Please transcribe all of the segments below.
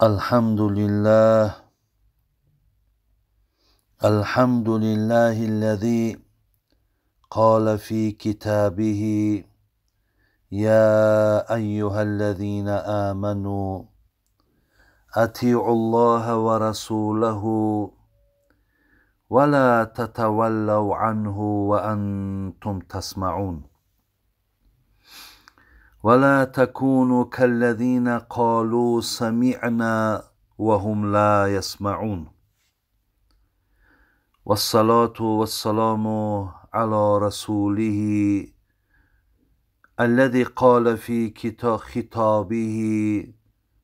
الحمد لله الذي قال في كتابه يا أيها الذين آمنوا أطيعوا الله ورسوله ولا تتولوا عنه وأنتم تسمعون ولا تكونوا كالذين قالوا سمعنا وهم لا يسمعون والصلاة والسلام على رسوله الذي قال في خطابه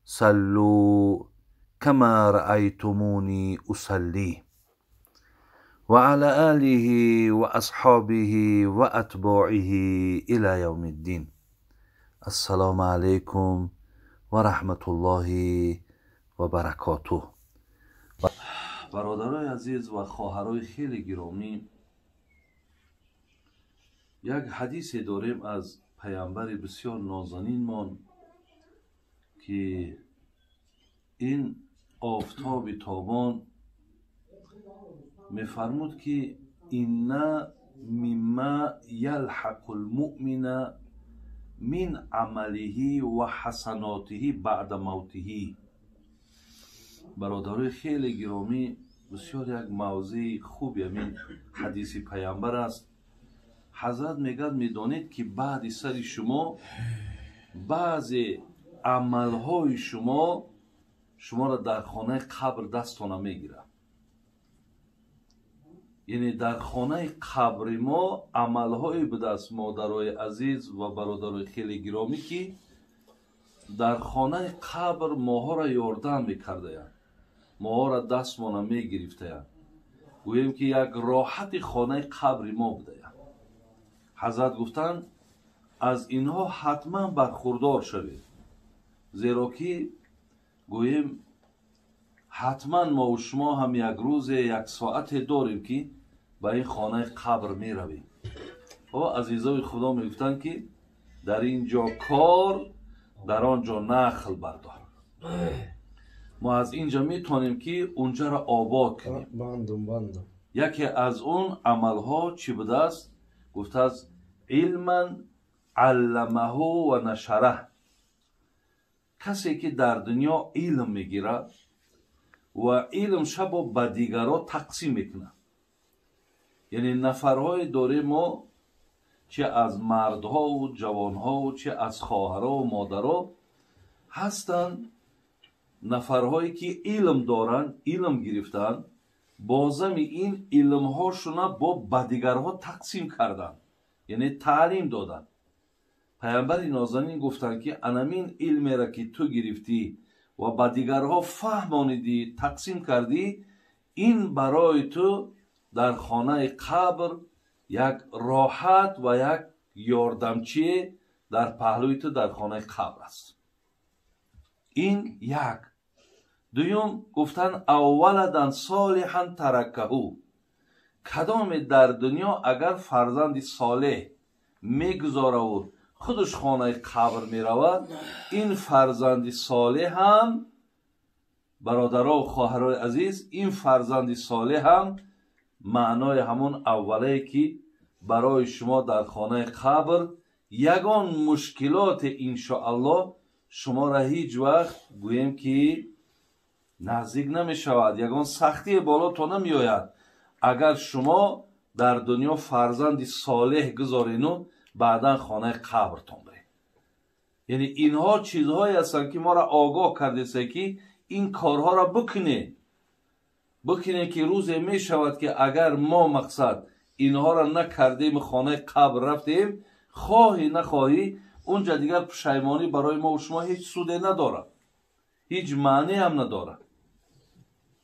صلوا كما رأيتموني أصلي وعلى آله وأصحابه وأتباعه إلى يوم الدين. السلام علیکم و رحمت الله و برکاته. برادرای عزیز و خواهرای خیلی گرامی، یک حدیث داریم از پیامبر بسیار نازنینمان که این آفتاب تابان میفرمود که این مما یلحق المؤمن من عمله و حسناته بعد موته. برادرای خیلی گرامی، بسیار یک موضوع خوبی همین حدیث پیامبر است. حضرت میگه میدانید که بعد سر شما بعضی عملهای شما را در خانه قبر دستانه میگیره. یعنی در خانه قبر ما عملهای به دست مادرای عزیز و برادرای خیلی گرامی که در خانه قبر ماها را یاردن میکرده، ماها را دست ما میگرفته، گوییم که یک راحت خانه قبر ما بوده. حضرت گفتن از اینها حتما برخوردار شوید، زیرا که گوییم حتما ما و شما هم یک روز یک ساعت داریم که به این خانه قبر می رویم. و عزیزای خدا می گفتن که در اینجا کار، در آنجا نخل بردار. ما از اینجا می تونیم که اونجا را آباد کنیم. یکی از اون عملها چی بوده است؟ گفته است علما علمه و نشره. کسی که در دنیا علم میگیره و علم شب به دیگرها تقسیم میکنه. یعنی نفرهای دوره ما، چه از مردها و جوانها و چه از خواهرها و مادرها هستند، نفرهایی که علم دارن، علم گرفتن، بازم این علمهاشون با دیگرها تقسیم کردن، یعنی تعلیم دادن. پیامبر نازنین گفتن که انمین علمی را که تو گرفتی و با دیگرها فهمانیدی، تقسیم کردی، این برای تو در خانه قبر یک راحت و یک یاردمچی در پهلوی تو در خانه قبر است. این یک. دوم گفتن اولدن صالحا ترکهو. کدام در دنیا اگر فرزند صالح میگذاره و خودش خانه قبر میرود، این فرزند صالح هم، برادرها و خواهرای عزیز، این فرزند صالح هم معنای همون اوله که برای شما در خانه قبر یگان مشکلات انشاءالله شما را هیچ وقت گویم که نزدیک نمی شود، یگان سختی بالا تا نمی آید اگر شما در دنیا فرزند صالح گذارین و بعدا خانه قبرتون برین. یعنی اینها چیزهایی هستند که ما را آگاه کرده که این کارها را بکنید که روز می شود که اگر ما مقصد اینها را نکردیم، خانه قبر رفتیم، خواهی نخواهی اونجا دیگر پشیمانی برای ما و شما هیچ سوده نداره، هیچ معنی هم نداره.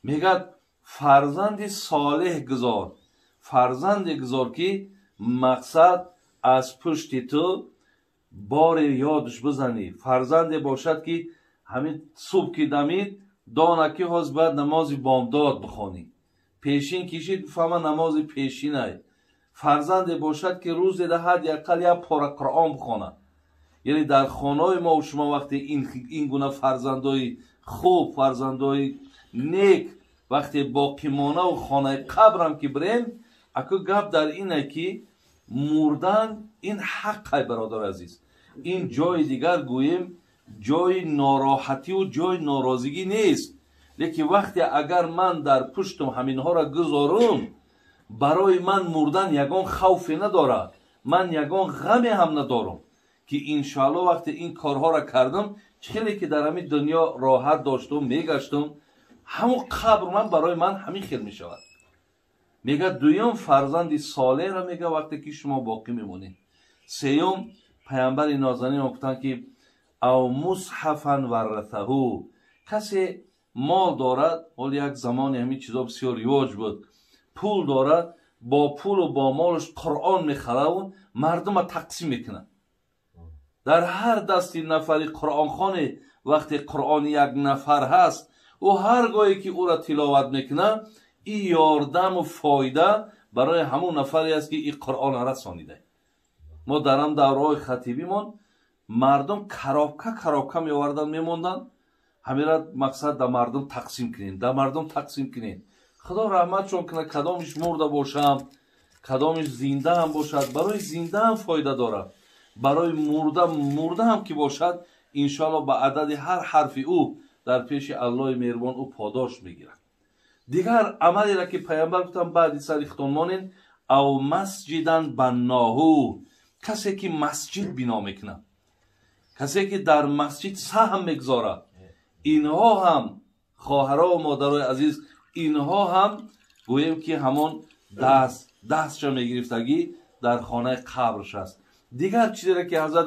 میگه فرزند صالح گذار، فرزند گذار که مقصد از پشت تو بار یادش بزنی. فرزند باشد که همین صبح که دمید دانکی هاست باید نماز بامداد بخوانی، پیشین کشید فهمه نماز پیشینه. فرزند باشد که روز دهد یقل یک پاره قرآن بخونه. یعنی در خانه ما و شما وقتی این گونه فرزندای خوب، فرزندای نیک وقتی باقی مانه و خانه قبرم که بریم، اکو گپ در اینه که مردن این حقه برادر عزیز. این جای دیگر گوییم جای ناراحتی و جای ناراضگی نیست، لیکن وقتی اگر من در پشتم همین ها را گذارم، برای من مردن یگان خوفی نداره، من یگان غمی هم ندارم که انشاءالله وقتی این کارها را کردم، خیلی که در همین دنیا راحت داشتم میگشتم، همون قبر من برای من همین خیل می شود. میگه دویم فرزند صالح را میگه وقتی که شما باقی میمونید. سیوم پیامبر نازنین گفتن که او مصحفا ورثه، کسی مال دارد، ولی یک زمانی همین چیزا بسیار رواج بود، پول دارد، با پول و با مالش قرآن میخره و مردم را تقسیم میکنه. در هر دستی نفری قرآن خانه وقتی قرآن یک نفر هست و هرگاهی که او را تلاوت میکنه، این یاردم و فایده برای همون نفری است که این قرآن را رسانیده. ما در هم دورهای خطیبیمون مردم کراکه میوردن میموندن، همین را مقصد در مردم تقسیم کنین، در مردم تقسیم کنین. خدا رحمتشون کنه، کدامش مرده باشم، کدامش زنده هم باشد، برای زنده هم فایده داره، برای مرده هم که باشد انشاءالله به عدد هر حرف او در پیش الله مهربان او پاداش میگیرد. دیگر عملی را که پیامبر گفتن بعد سر ختمانین او مسجدن بناهو، کسی که مسجد بنا میکنه، کسی که در مسجد سهم میگذاره، اینها هم خواهرها و مادرای عزیز، اینها هم گوییم که همون دستش میگرفتگی در خانه قبرش است. دیگر چیزی را که حضرت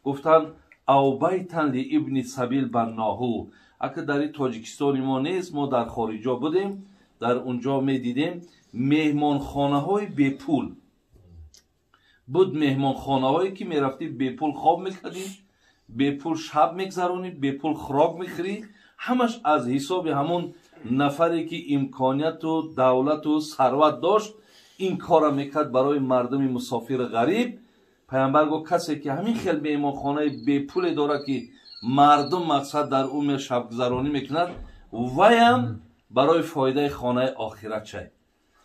گفتن او بیتن لی ابن سبیل بناهو. اگر در این تاجیکستان ما نیست، ما در خارجا بودیم، در اونجا می دیدیم مهمان خانه های بی پول بود. مهمان خانه هایی که می رفتی بی پول خواب میکردی، بی پول شب میگذرونی، بی پول خوراک میخوری، همش از حساب همون نفری که امکانیت و دولت و ثروت داشت این کار میکرد برای مردم مسافر غریب. پیامبر گفت کسی که همین خیل مهمان خانه بی پول داره که مردم مقصد در اون شب گذرانی میکند، ویم برای فایده خانه آخرت چه.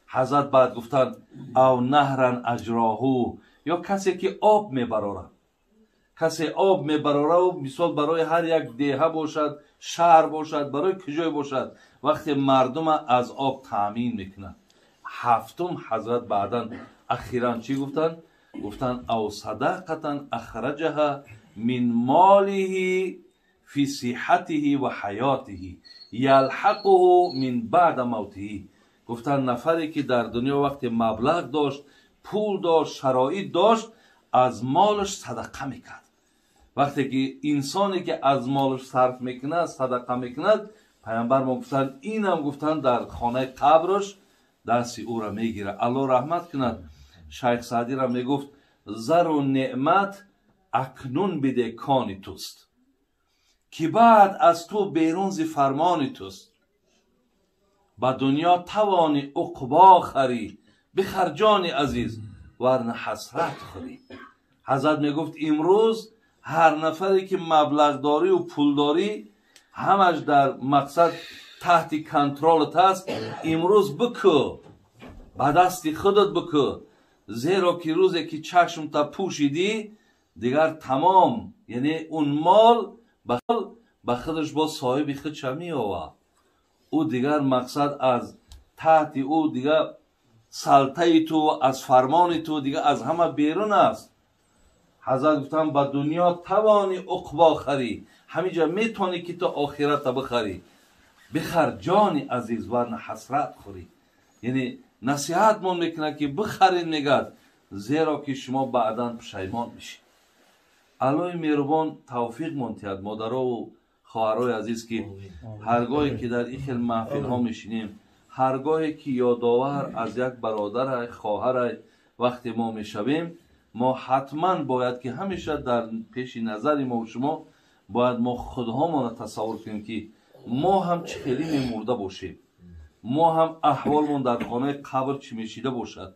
حضرت بعد گفتن او نهرن اجراهو، یا کسی که آب میبراره، کسی آب میبراره و مثال برای هر یک دیه باشد، شهر باشد، برای کجای باشد، وقتی مردم از آب تامین میکنن. هفتم حضرت بعداً اخیراً چی گفتن؟ گفتن او صدقتا اخرجها من ماله فی صحته و حیاته یلحقه من بعد موته. گفتن نفری که در دنیا وقتی مبلغ داشت، پول داشت، شرایط داشت، از مالش صدقه میکرد. وقتی که انسانی که از مالش صرف میکند، صدقه میکند، پیامبر ما گفتن اینم گفتن در خانه قبرش دستی او را میگیره. الله رحمت کند. شیخ سعدی را میگفت زر و نعمت اکنون بده کانی توست، که بعد از تو بیرون ز فرمانی توست. با دنیا توانی عقبا خری، بخر جان عزیز ورنه حسرت خوری. حضرت میگفت امروز هر نفری که مبلغ داری و پول داری، همش در مقصد تحت کنترلت هست، امروز بکو، با دست خودت بکو، زیرا که روزی که چشم تا پوشیدی دیگر تمام، یعنی اون مال به خودش با صاحب خود چمی آورد، او دیگر مقصد از تحت او دیگر سلطه تو، از فرمان تو دیگر از همه بیرون است. حضرت گفتم با دنیا توانی عقبا خری، همینجا میتونی که تو آخرت بخری، بخر جان عزیز ورنه حسرت خوری. یعنی نصیحت من میکنه که بخرین میگد، زیرا که شما بعداً پشیمان میشید. الله مهربان توفیق منتهد. مادرها و خواهرای عزیز که هرگاهی که در این خیل محفل ها میشینیم، هرگاهی که یادآور از یک برادر خواهر وقتی ما میشویم، ما حتما باید که همیشه در پیش نظر ما و شما باید ما خودهامان تصور کنیم که ما هم چه خیلی مرده باشیم، ما هم احوالمون در خانه قبر چی میشیده باشد.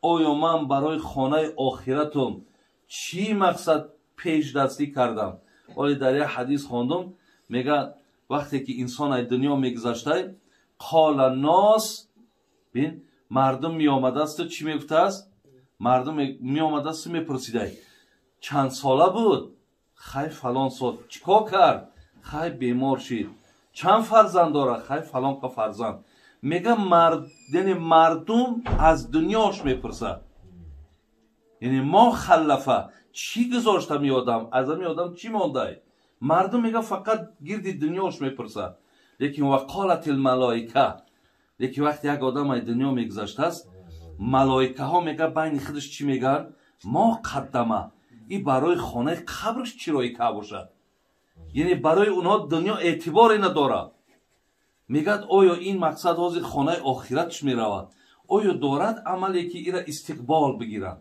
آیا من برای خانه آخرتم چی مقصد پیش دستی کردم؟ ولی در یک حدیث خواندم میگه وقتی که انسان از دنیا میگذشته قال الناس، ببین مردم می آمده است چی میگفته است؟ مردم می آمده است میپرسیده چند ساله بود؟ خیر فلان سال. چیکار کرد؟ خیر بیمار شد. چند فرزند داره؟ خیر فلان که فرزند. میگه یعنی مردم از دنیاش میپرسه، یعنی ما خلفه چی گذاشته می آدم، از می آدم چی مانده؟ مردم میگه فقط گرد دنیاش میپرسه. لیکن وقالت الملائکه، لیکن وقتی یک آدم از دنیا میگذشته است ملائکه ها میگه بین خودش چی میگن؟ ما قدمه، این برای خانه قبرش چی رای که باشد؟ یعنی برای اونها دنیا اعتباری نداره. میگه آیا این مقصد حاضر خانه آخرتش میرود؟ آیا دارد عملی که ایرا استقبال بگیرن؟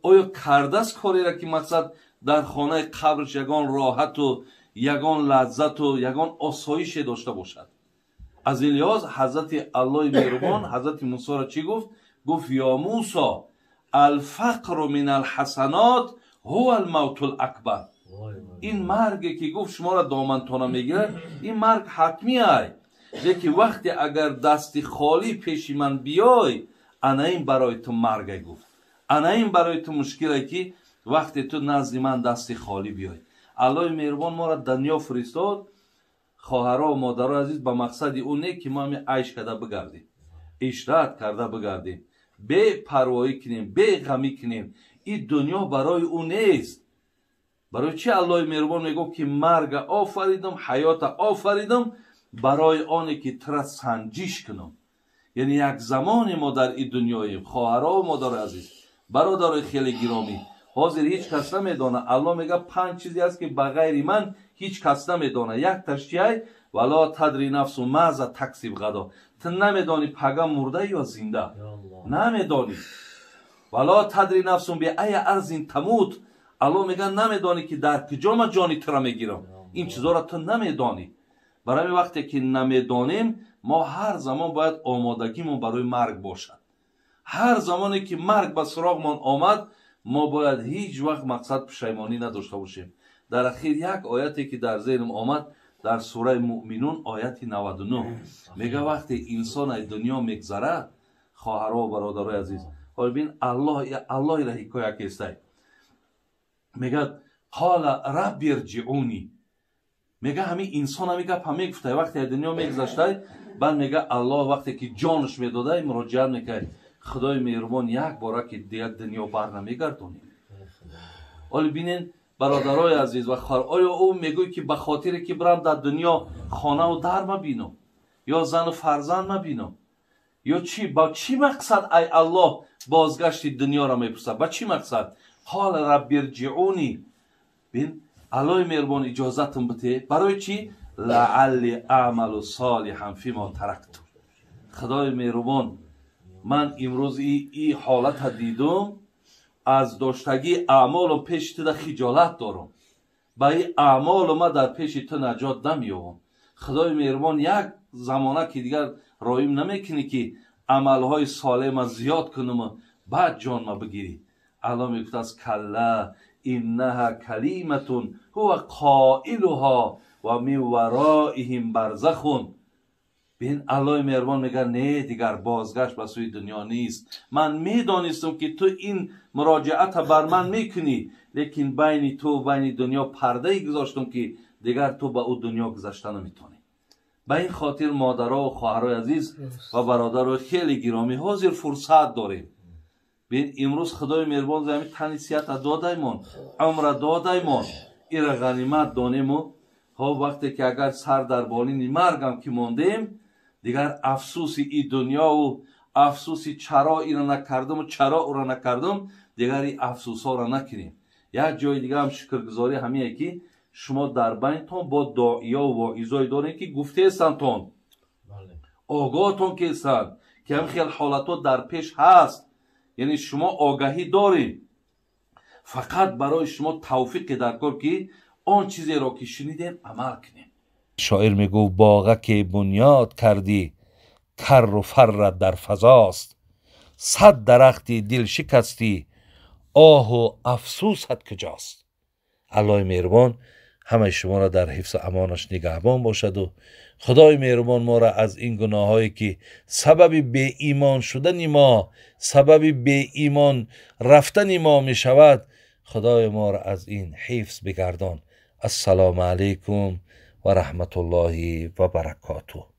آیا کرده است کاری را که مقصد در خانه قبرش یگان راحت و یگان لذت و یگان آسایش داشته باشد؟ از این لحاظ حضرت الله مهربان حضرت موسی را چی گفت؟ گفت یا موسی الفقر من الحسنات هو الموت الاکبر. این مرگی که گفت شما را دامنتانه میگیره، این مرگ حتمی است، لیکن وقتی اگر دست خالی پیش من بیای انا این برای تو مرگ گفت، انا این برای تو مشکلی که وقتی تو نزد من دست خالی بیای. الله مهربان ما را دنیا فرستاد خواهرها و مادرها عزیز به مقصد اون نه که ما همین عیش کرده بگردیم، اشرت کرده بگردیم، بے پروایی کنیم، بے غمی کنیم. این دنیا برای اون نیست. برای چی الله مهربان میگه که مرگ آفریدم حیات آفریدم؟ برای آنی که ترا سنجش کنم. یعنی یک زمان ما در این دنیاییم خواهرها و مادر عزیز، برادرای خیلی گرامی، حاضر هیچ کس نمیدونه. الله میگه 5 چیزی است که بغیر من هیچ کس نمیدونه. یک تشیه ولا تدری نفس ماذا تکسب غدا، تو نمیدانی پگاه مرده یا زنده، نمیدانی. ولا تدری نفس بی ای ارض تموت، الله میگه نمیدانی که در کجا من جانی تو را میگیرم. این چیزا را تو نمیدانی. برای وقتی که نمیدانیم ما هر زمان باید آمادگیمون برای مرگ باشد. هر زمانی که مرگ به سراغمان آمد ما باید هیچ وقت مقصد پشیمانی نداشته باشیم. در اخیر یک آیتی که در ذهنم آمد در سوره مؤمنون آیت 99 میگه وقتی انسان از دنیا میگذره خواهرها و برادرای عزیز، حالا ببین الله را حکایت کرده، میگه قال رب ارجعونی. میگه همین انسان هم میگه میگفته وقتی از دنیا میگذشته بعد میگه الله وقتی که جانش میداده مراجعه میکنه خدای مهربان یک باره که دیگه دنیا بر نمیگردونی. حالا ببینین برادرای عزیز و خواهر، آیا او میگه که به خاطر که برم در دنیا خانه و در مبینم یا زن و فرزند مبینم یا چی؟ با چی مقصد ای الله بازگشت دنیا را میپرسه؟ با چی مقصد؟ قال رب ارجعونی. ببین الله مهربان اجازتم بده برای چی؟ لعلی اعمل صالحا فیما ترکت. خدای مهربان من امروز این حالت دیدم، از داشتگی اعمال پیش تو خجالت دارم، با این اعمال ما در پیش تو نجات نمیابم. خدای مهربان یک زمانه که دیگر رایم نمیکنی که عملهای صالح من زیاد کنم و بعد جان ما بگیری. الله میگفت از کلا انها کلیمتون هو قائلها و من ورائهم برزخ. ببین الله مهربان میگه نه دیگر بازگشت به سوی دنیا نیست. من میدانستم که تو این مراجعت بر من میکنی، لیکن بین تو و بین دنیا پرده ای گذاشتم که دیگر تو به او دنیا گذشته نمیتونی. به این خاطر مادرها و خواهرای عزیز و برادرای خیلی گرامی حاضر فرصت داریم. ببین امروز خدای مهربان زمین تنیسیت دادایمون، عمر دادایمون، ایره غنیمت دانیم و وقتی که اگر سر در بالین مرگم که موندیم دیگر افسوس این دنیا و افسوس چرا این را نکردم و چرا او را نکردم دیگر این افسوس ها را نکنیم. یک جای دیگر هم شکرگزاری همینه که شما در بینتون با داعیا و واعظای دارین که گفته استانتون آگاهتون که استان که هم خیلی حالت ها در پیش هست، یعنی شما آگاهی دارین، فقط برای شما توفیق در کار که آن چیزی را که شنیدیم عمل کنیم. شاعر میگو باغه که بنیاد کردی کر و فر در فضاست، 100 درختی دل شکستی آه و افسوست کجاست. الله مهربان همه شما را در حفظ و امانش نگهبان باشد و خدای مهربان ما را از این گناه هایی که سبب بی ایمان شدن ما، سبب بی ایمان رفتن ما می شود، خدای ما را از این حفظ بگردان. السلام علیکم و رحمت الله و برکاته.